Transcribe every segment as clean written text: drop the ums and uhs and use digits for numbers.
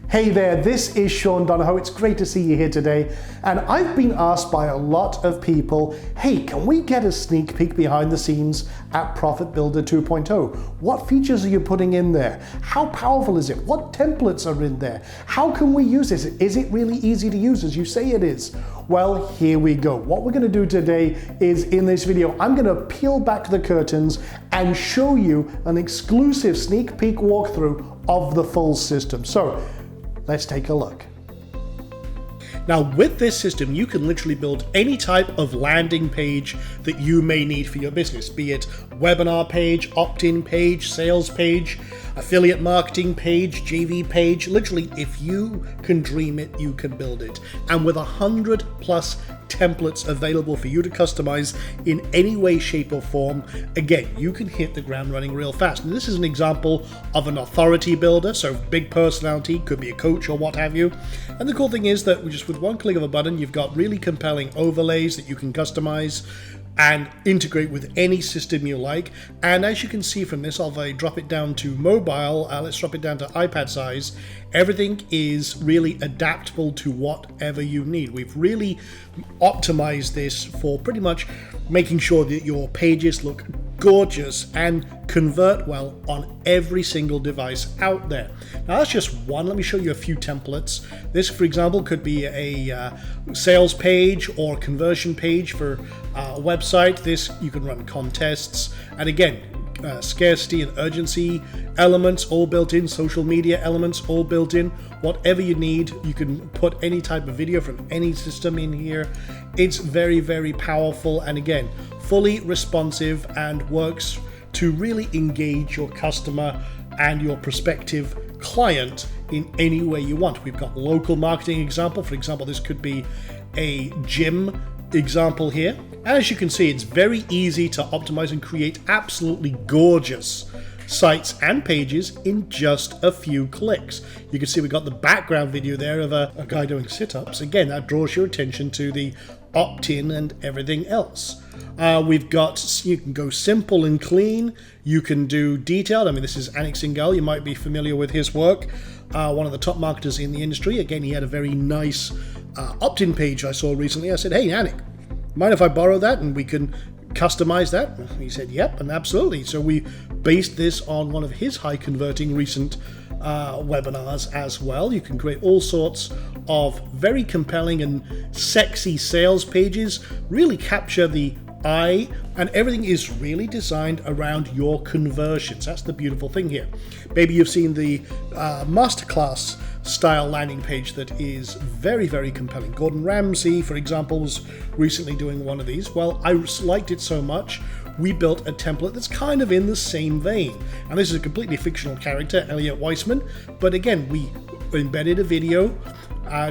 Hey there, this is Sean Donahoe. It's great to see you here today. And I've been asked by a lot of people, hey, can we get a sneak peek behind the scenes at ProfitBuilder 2.0? What features are you putting in there? How powerful is it? What templates are in there? How can we use this? Is it really easy to use as you say it is? Well, here we go. What we're going to do today is in this video, I'm going to peel back the curtains and show you an exclusive sneak peek walkthrough of the full system. So let's take a look. Now with this system, you can literally build any type of landing page that you may need for your business, be it webinar page, opt-in page, sales page, affiliate marketing page, JV page. Literally, if you can dream it, you can build it. And with 100+ templates available for you to customize in any way, shape, or form, again, you can hit the ground running real fast. And this is an example of an authority builder, so big personality, could be a coach or what have you. And the cool thing is that just with one click of a button, you've got really compelling overlays that you can customize and integrate with any system you like. And as you can see from this, if I drop it down to mobile, let's drop it down to iPad size, everything is really adaptable to whatever you need. We've really optimized this for pretty much making sure that your pages look gorgeous and convert well on every single device out there. Now that's just one. Let me show you a few templates. This, for example, could be a sales page or conversion page for a website. This, you can run contests, and again, scarcity and urgency elements all built in, social media elements all built in. Whatever you need, you can put any type of video from any system in here. It's very, very powerful, and again, fully responsive and works to really engage your customer and your prospective client in any way you want. We've got local marketing example. For example, this could be a gym example here. As you can see, it's very easy to optimize and create absolutely gorgeous sites and pages in just a few clicks. You can see we've got the background video there of a guy doing sit-ups. Again, that draws your attention to the opt-in and everything else. We've got, you can go simple and clean. You can do detailed. I mean, this is Anik Singhal. You might be familiar with his work. One of the top marketers in the industry. Again, he had a very nice opt-in page I saw recently. I said, hey, Anik, mind if I borrow that and we can customize that? He said, yep, and absolutely. So we based this on one of his high converting recent webinars as well. You can create all sorts of very compelling and sexy sales pages, really capture the eye, and everything is really designed around your conversions. That's the beautiful thing here. Maybe you've seen the masterclass style landing page that is very, very compelling. Gordon Ramsay, for example, was recently doing one of these. Well, I liked it so much, we built a template that's kind of in the same vein. And this is a completely fictional character, Elliot Weissman, but again, we embedded a video,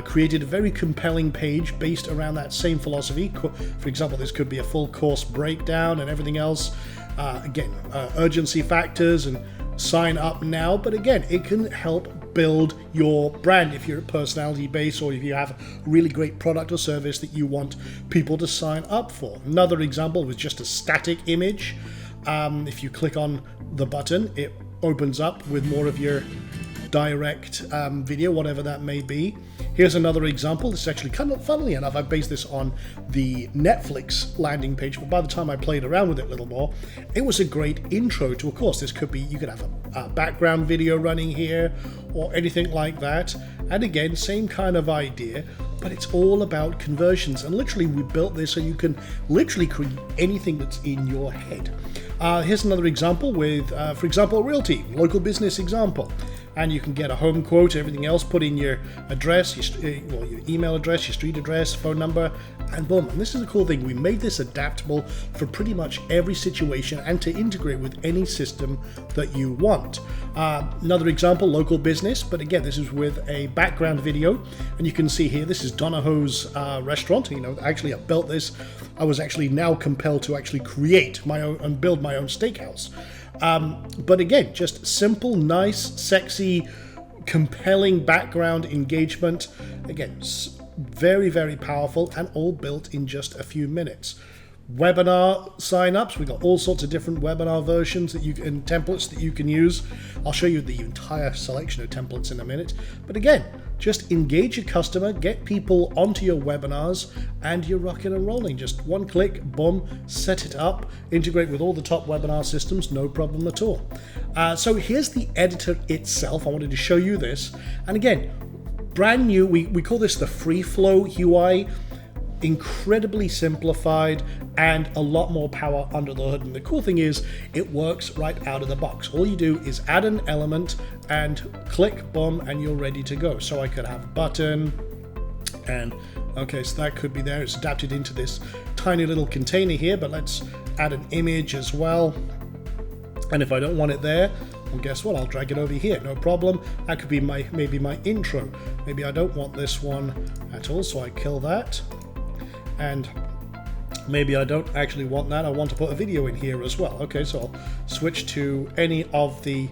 created a very compelling page based around that same philosophy. For example, this could be a full course breakdown and everything else. Again, urgency factors and sign up now, but again, it can help build your brand if you're a personality base or if you have a really great product or service that you want people to sign up for. Another example was just a static image. If you click on the button, it opens up with more of your direct video, whatever that may be. Here's another example. This is actually kind of, funnily enough, I based this on the Netflix landing page, but by the time I played around with it a little more, it was a great intro to a course. This could be, you could have a background video running here or anything like that. And again, same kind of idea, but it's all about conversions. And literally, we built this so you can literally create anything that's in your head. Here's another example with, for example, realty, local business example. And you can get a home quote, everything else, put in your address, your email address, your street address, phone number, and boom. And this is a cool thing. We made this adaptable for pretty much every situation and to integrate with any system that you want. Another example, local business, but again, this is with a background video. And you can see here, this is Donahoe's restaurant. You know, actually I built this. I was actually now compelled to actually create my own and build my own steakhouse. But again, just simple, nice, sexy, compelling background engagement. Again, very, very powerful and all built in just a few minutes. webinar signups. We've got all sorts of different webinar versions that you can, templates that you can use. I'll show you the entire selection of templates in a minute. But again, just engage your customer, get people onto your webinars, and you're rocking and rolling. Just one click, boom, set it up, integrate with all the top webinar systems, no problem at all. So here's the editor itself. I wanted to show you this. And again, brand new, we call this the free flow UI. Incredibly simplified and a lot more power under the hood. And the cool thing is it works right out of the box. All you do is add an element and click, boom, and you're ready to go. So I could have a button, and okay, so that could be there. It's adapted into this tiny little container here, but let's add an image as well. And if I don't want it there, well, guess what? I'll drag it over here, no problem. That could be maybe my intro. Maybe I don't want this one at all, so I kill that. And maybe I don't actually want that. I want to put a video in here as well. Okay, so I'll switch to any of the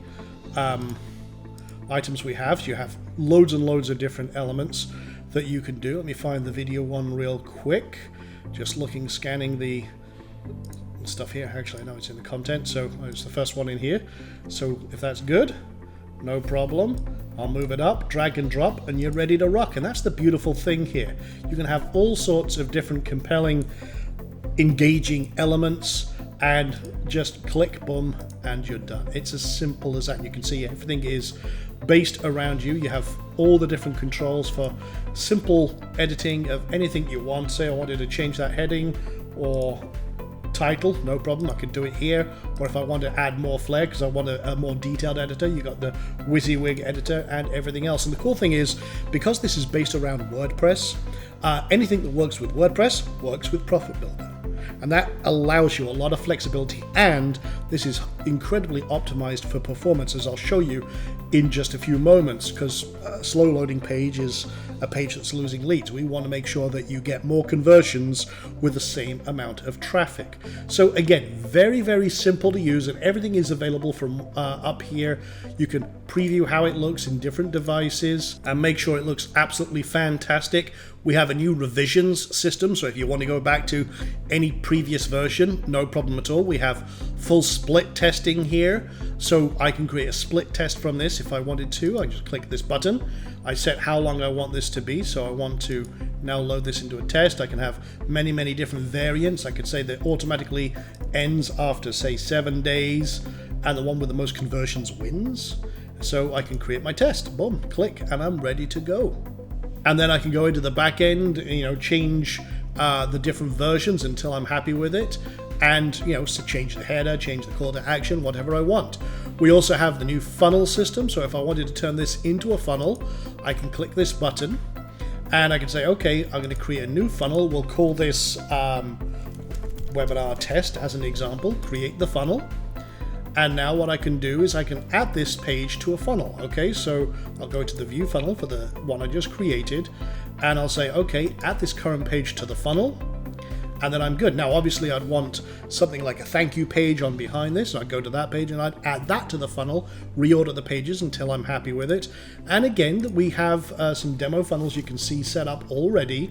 items we have. So you have loads and loads of different elements that you can do. Let me find the video one real quick. Just looking, scanning the stuff here. Actually, I know it's in the content, so it's the first one in here. So if that's good, no problem. I'll move it up, drag and drop, and you're ready to rock. And that's the beautiful thing here. You can have all sorts of different compelling, engaging elements, and just click, boom, and you're done. It's as simple as that. You can see everything is based around you. You have all the different controls for simple editing of anything you want. Say I wanted to change that heading or title, no problem, I could do it here. Or if I want to add more flair because I want a more detailed editor, you got the WYSIWYG editor and everything else. And the cool thing is, because this is based around WordPress, anything that works with WordPress works with ProfitBuilder. And that allows you a lot of flexibility, and this is incredibly optimized for performance, as I'll show you in just a few moments, because a slow loading page is a page that's losing leads. We want to make sure that you get more conversions with the same amount of traffic. So again, very, very simple to use, and everything is available from up here. You can preview how it looks in different devices and make sure it looks absolutely fantastic. We have a new revisions system, so if you want to go back to any previous version, no problem at all. We have full split testing here, so I can create a split test from this if I wanted to. I just click this button. I set how long I want this to be, so I want to now load this into a test. I can have many, many different variants. I could say that automatically ends after, say, 7 days, and the one with the most conversions wins. So I can create my test. Boom, click, and I'm ready to go. And then I can go into the back end, change the different versions until I'm happy with it. And, so change the header, change the call to action, whatever I want. We also have the new funnel system. So if I wanted to turn this into a funnel, I can click this button and I can say, okay, I'm going to create a new funnel. We'll call this webinar test as an example, create the funnel. And now what I can do is I can add this page to a funnel. Okay, so I'll go to the view funnel for the one I just created, and I'll say, okay, add this current page to the funnel, and then I'm good. Now, obviously, I'd want something like a thank you page on behind this. So I'd go to that page and I'd add that to the funnel, reorder the pages until I'm happy with it. And again, we have some demo funnels you can see set up already.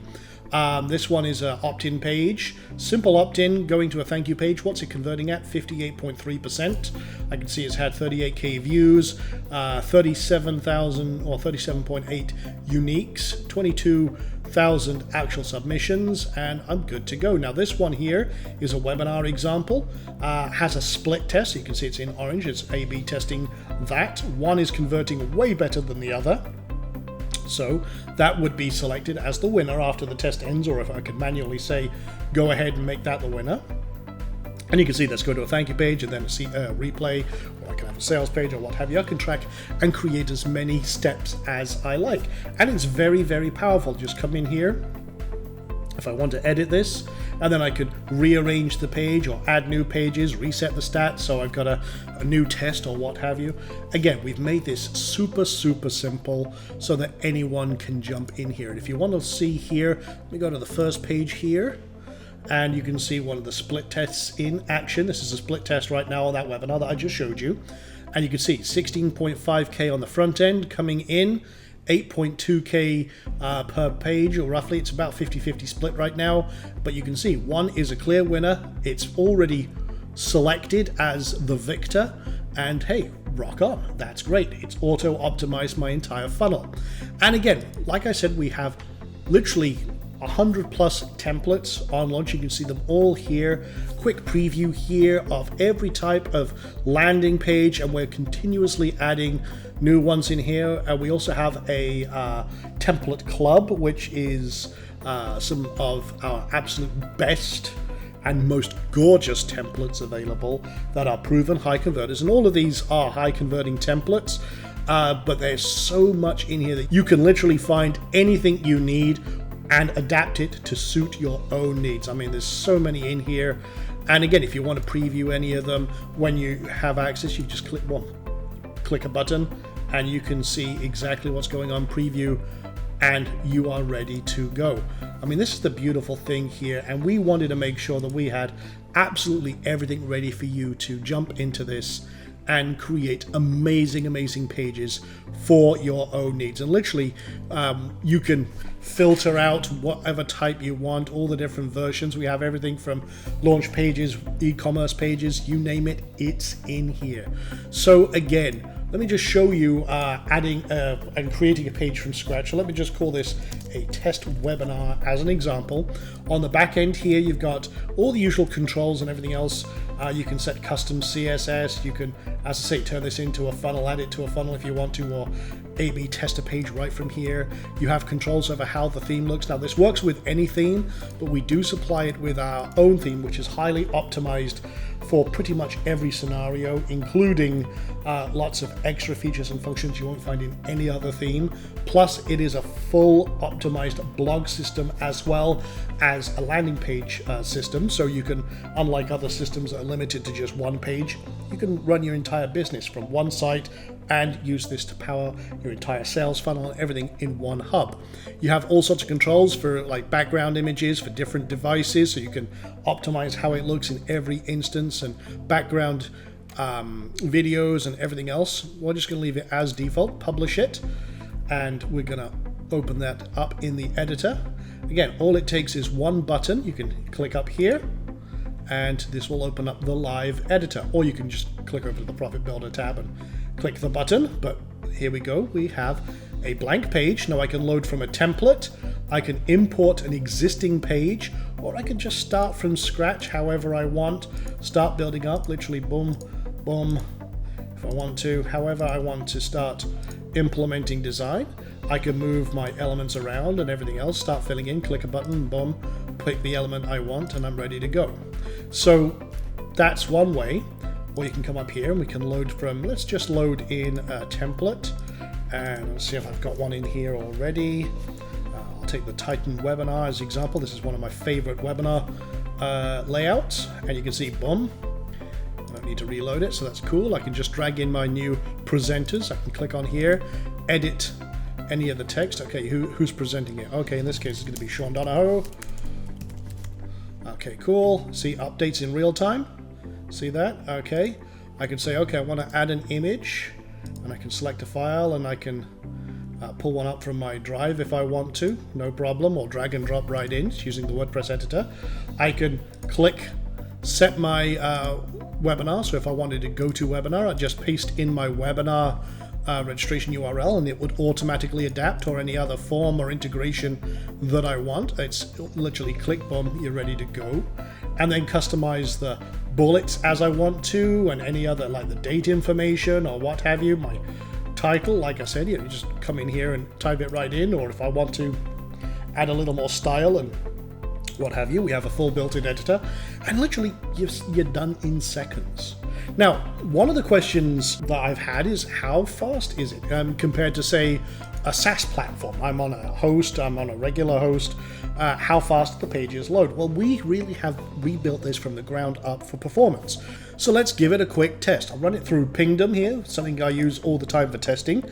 This one is an opt-in page, simple opt-in, going to a thank you page. What's it converting at? 58.3%. I can see it's had 38k views, 37,000 or 37.8 uniques, 22,000 actual submissions, and I'm good to go. Now this one here is a webinar example, has a split test. So you can see it's in orange, it's A/B testing that. One is converting way better than the other. So that would be selected as the winner after the test ends, or if I could manually say, go ahead and make that the winner. And you can see, let's go to a thank you page and then a replay, or I can have a sales page or what have you. I can track and create as many steps as I like. And it's very, very powerful. Just come in here. If I want to edit this, and then I could rearrange the page or add new pages, reset the stats, so I've got a new test or what have you. Again, we've made this super, super simple so that anyone can jump in here. And if you want to see here, let me go to the first page here, and you can see one of the split tests in action. This is a split test right now on that webinar that I just showed you. And you can see 16.5k on the front end coming in, 8.2K per page, or roughly. It's about 50-50 split right now, but you can see one is a clear winner. It's already selected as the victor, and hey, rock on, that's great. It's auto optimized my entire funnel. And again, like I said, we have literally 100 plus templates on launch. You can see them all here. Quick preview here of every type of landing page, and we're continuously adding new ones in here. We also have a template club, which is some of our absolute best and most gorgeous templates available that are proven high converters. And all of these are high converting templates, but there's so much in here that you can literally find anything you need and adapt it to suit your own needs. I mean, there's so many in here. And again, if you want to preview any of them when you have access, you just click a button and you can see exactly what's going on, preview, and you are ready to go. I mean, this is the beautiful thing here, and we wanted to make sure that we had absolutely everything ready for you to jump into this and create amazing pages for your own needs. And literally, you can filter out whatever type you want, all the different versions. We have everything from launch pages, e-commerce pages, you name it, it's in here. So again, let me just show you adding and creating a page from scratch. So let me just call this a test webinar as an example. On the back end here, you've got all the usual controls and everything else. You can set custom CSS. You can, as I say, turn this into a funnel, add it to a funnel if you want to, or A/B test a page right from here. You have controls over how the theme looks. Now, this works with any theme, but we do supply it with our own theme, which is highly optimized for pretty much every scenario, including lots of extra features and functions you won't find in any other theme. Plus, it is a full optimized blog system as well as a landing page system. So you can, unlike other systems that are limited to just one page, you can run your entire business from one site and use this to power your entire sales funnel and everything in one hub. You have all sorts of controls for like background images for different devices, so you can optimize how it looks in every instance, and background videos and everything else. We're just going to leave it as default, publish it, and we're going to open that up in the editor. Again, all it takes is one button. You can click up here and this will open up the live editor, or you can just click over to the ProfitBuilder tab and click the button. But here we go, we have a blank page. Now I can load from a template, I can import an existing page, or I can just start from scratch however I want, start building up, literally boom, boom, if I want to, however I want to start implementing design. I can move my elements around and everything else, start filling in, click a button, boom, pick the element I want, and I'm ready to go. So that's one way. Or you can come up here and we can load from, let's just load in a template, and let's see if I've got one in here already. I'll take the Titan webinar as an example. This is one of my favorite webinar layouts, and you can see, boom, I don't need to reload it, so that's cool. I can just drag in my new presenters. I can click on here, edit any of the text. Okay, who's presenting it? Okay, in this case it's going to be Sean Donahoe. Okay, cool. See updates in real time. See that? Okay. I can say, okay, I want to add an image, and I can select a file, and I can pull one up from my drive if I want to, no problem, or drag and drop right in using the WordPress editor. I can click set my webinar, so if I wanted to go to webinar, I'd just paste in my webinar registration URL, and it would automatically adapt, or any other form or integration that I want. It's literally click, boom, you're ready to go. And then customize the bullets as I want to, and any other, like the date information or what have you, my title, like I said, you just come in here and type it right in, or if I want to add a little more style and what have you, we have a full built-in editor, and literally you're done in seconds. Now, one of the questions that I've had is, how fast is it compared to, say, a SaaS platform? I'm on a host, I'm on a regular host. How fast do the pages load? Well, we really have rebuilt this from the ground up for performance. So let's give it a quick test. I'll run it through Pingdom here, something I use all the time for testing.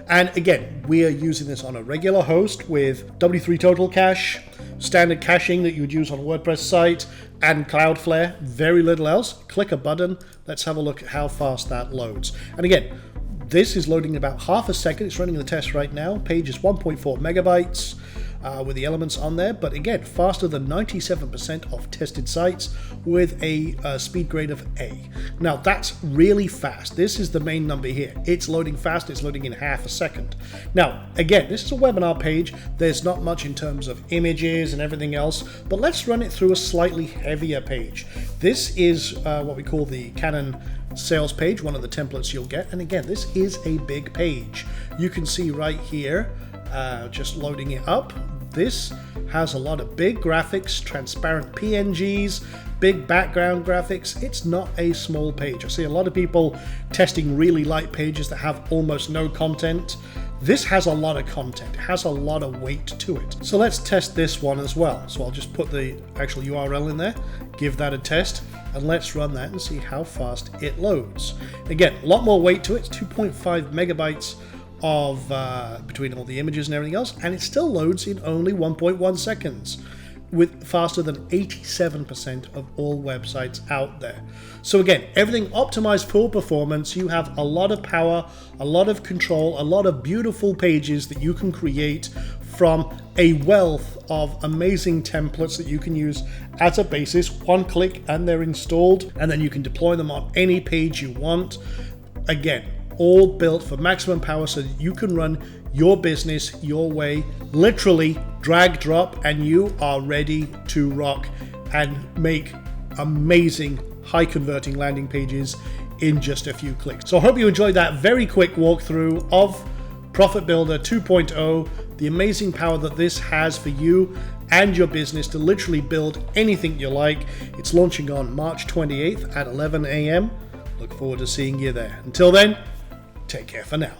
And again, we are using this on a regular host with W3 Total Cache, standard caching that you would use on a WordPress site, and Cloudflare, very little else. Click a button. Let's have a look at how fast that loads. And again, This is loading in about half a second. It's running the test right now. Page is 1.4 megabytes. With the elements on there, but again, faster than 97% of tested sites with a speed grade of A. Now that's really fast. This is the main number here. It's loading fast, it's loading in half a second. Now, again, this is a webinar page. There's not much in terms of images and everything else, but let's run it through a slightly heavier page. This is what we call the Canon sales page, one of the templates you'll get. And again, this is a big page. You can see right here, just loading it up. This has a lot of big graphics, transparent PNGs, big background graphics. It's not a small page. I see a lot of people testing really light pages that have almost no content. This has a lot of content. It has a lot of weight to it. So let's test this one as well. So I'll just put the actual URL in there, give that a test, and let's run that and see how fast it loads. Again, a lot more weight to it. It's 2.5 megabytes of between all the images and everything else, and it still loads in only 1.1 seconds, with faster than 87% of all websites out there. So again, everything optimized for performance. You have a lot of power, a lot of control, a lot of beautiful pages that you can create from a wealth of amazing templates that you can use as a basis. One click and they're installed, and then you can deploy them on any page you want. Again, all built for maximum power so that you can run your business your way, literally drag, drop, and you are ready to rock and make amazing high converting landing pages in just a few clicks. So I hope you enjoyed that very quick walkthrough of ProfitBuilder 2.0, the amazing power that this has for you and your business to literally build anything you like. It's launching on March 28th at 11 a.m. Look forward to seeing you there. Until then, take care for now.